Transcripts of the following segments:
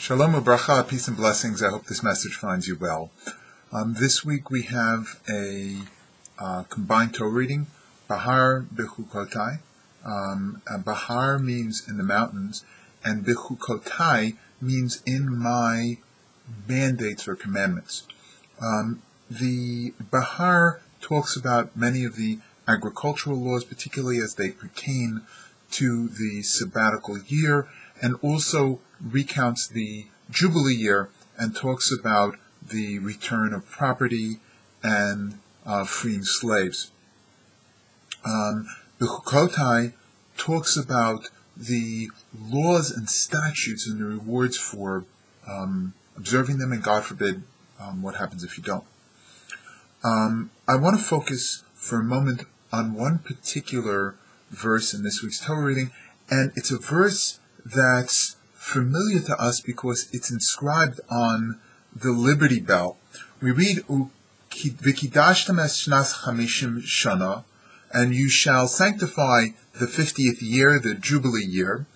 Shalom u'bracha, peace and blessings. I hope this message finds you well. This week we have a combined Torah reading, Behar, Bechukotai. Behar means in the mountains, and Bechukotai means in my mandates or commandments. The Behar talks about many of the agricultural laws, particularly as they pertain to the sabbatical year, and also recounts the Jubilee year and talks about the return of property and freeing slaves. Bechukotai talks about the laws and statutes and the rewards for observing them, and God forbid what happens if you don't. I want to focus for a moment on one particular verse in this week's Torah reading, and it's a verse that's familiar to us because it's inscribed on the Liberty Bell. We read, V'kidashtem es shnas chamishim shana, and you shall sanctify the 50th year, the Jubilee year.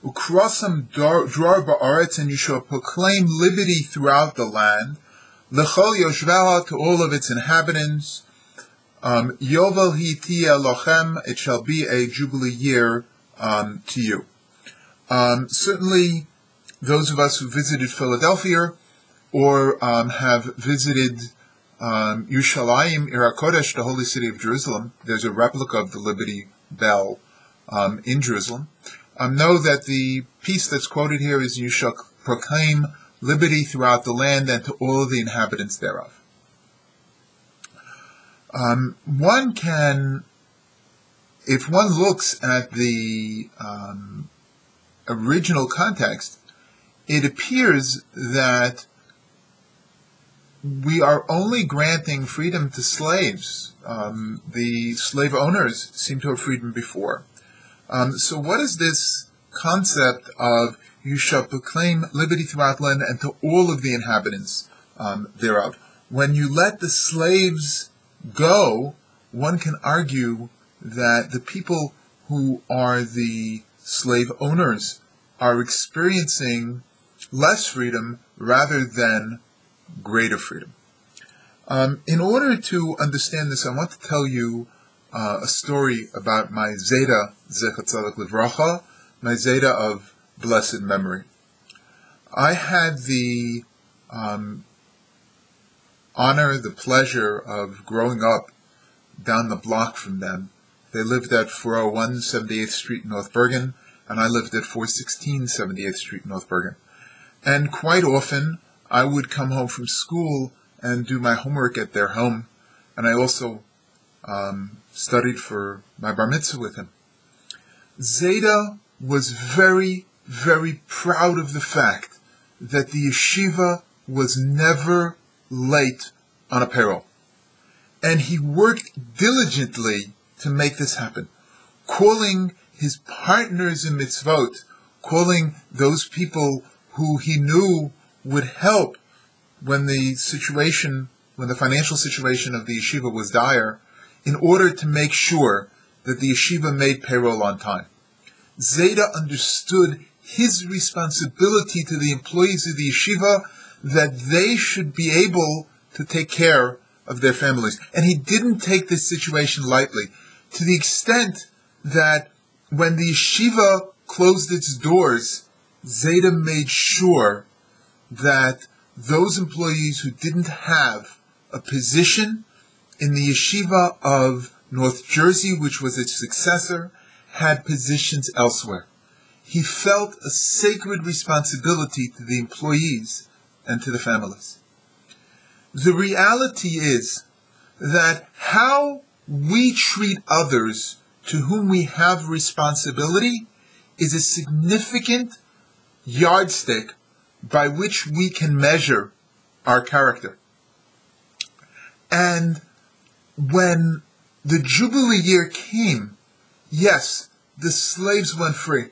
Ukrasam dror ba'aretz, and you shall proclaim liberty throughout the land. L'chol yoshveha, to all of its inhabitants. Yovel hi tiyeh lochem, it shall be a Jubilee year to you. Certainly, those of us who visited Philadelphia or have visited Yerushalayim, Ir HaKodesh, the holy city of Jerusalem, there's a replica of the Liberty Bell in Jerusalem, know that the piece that's quoted here is, you shall proclaim liberty throughout the land and to all of the inhabitants thereof. One can, if one looks at the original context, it appears that we are only granting freedom to slaves. The slave owners seem to have freedom before. So what is this concept of you shall proclaim liberty throughout the land and to all of the inhabitants thereof? When you let the slaves go, one can argue that the people who are the slave owners are experiencing less freedom rather than greater freedom. In order to understand this, I want to tell you a story about my Zeta, Zecher Tzedek Livracha, my Zeta of blessed memory. I had the honor, the pleasure of growing up down the block from them. They lived at 401 78th Street in North Bergen, and I lived at 416 78th Street in North Bergen. And quite often, I would come home from school and do my homework at their home, and I also studied for my bar mitzvah with him. Zeta was very, very proud of the fact that the yeshiva was never late on a payroll. And he worked diligently to make this happen, calling his partners in mitzvot, calling those people who he knew would help when the financial situation of the yeshiva was dire, in order to make sure that the yeshiva made payroll on time. Zeta understood his responsibility to the employees of the yeshiva, that they should be able to take care of their families. And he didn't take this situation lightly, to the extent that when the yeshiva closed its doors, Zeta made sure that those employees who didn't have a position in the yeshiva of North Jersey, which was its successor, had positions elsewhere. He felt a sacred responsibility to the employees and to the families. The reality is that how we treat others to whom we have responsibility is a significant yardstick by which we can measure our character. And when the Jubilee year came, yes, the slaves went free,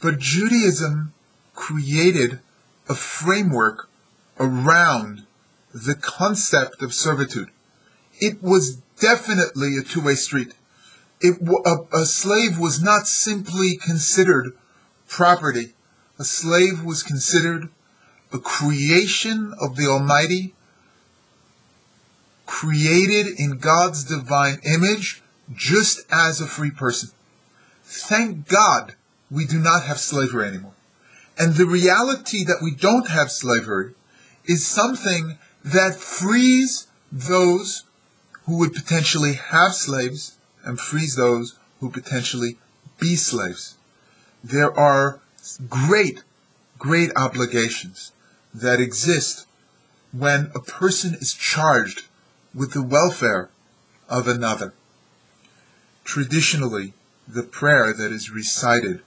but Judaism created a framework around the concept of servitude. It was definitely a two-way street. A slave was not simply considered property. A slave was considered a creation of the Almighty, created in God's divine image, just as a free person. Thank God we do not have slavery anymore. And the reality that we don't have slavery is something that frees those who would potentially have slaves and frees those who potentially be slaves. There are great obligations that exist when a person is charged with the welfare of another. Traditionally, the prayer that is recited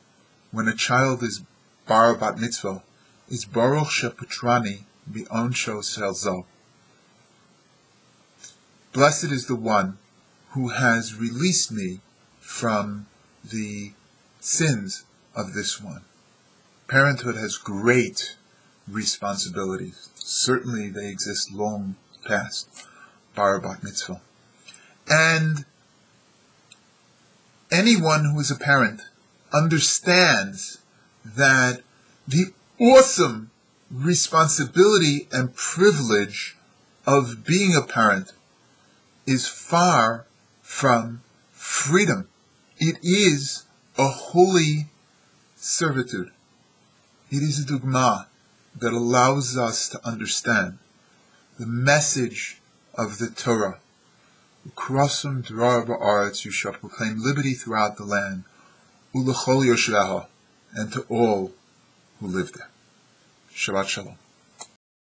when a child is bar bat mitzvah is Baruch sheputrani bi'onsho selzo. Blessed is the one who has released me from the sins of this one. Parenthood has great responsibilities. Certainly they exist long past bar bat mitzvah. And anyone who is a parent understands that the awesome responsibility and privilege of being a parent is far from freedom. It is a holy servitude. It is a dugma that allows us to understand the message of the Torah. Krosum drar ba'aretz, you shall proclaim liberty throughout the land, ulechol yoshveha, and to all who live there. Shabbat Shalom.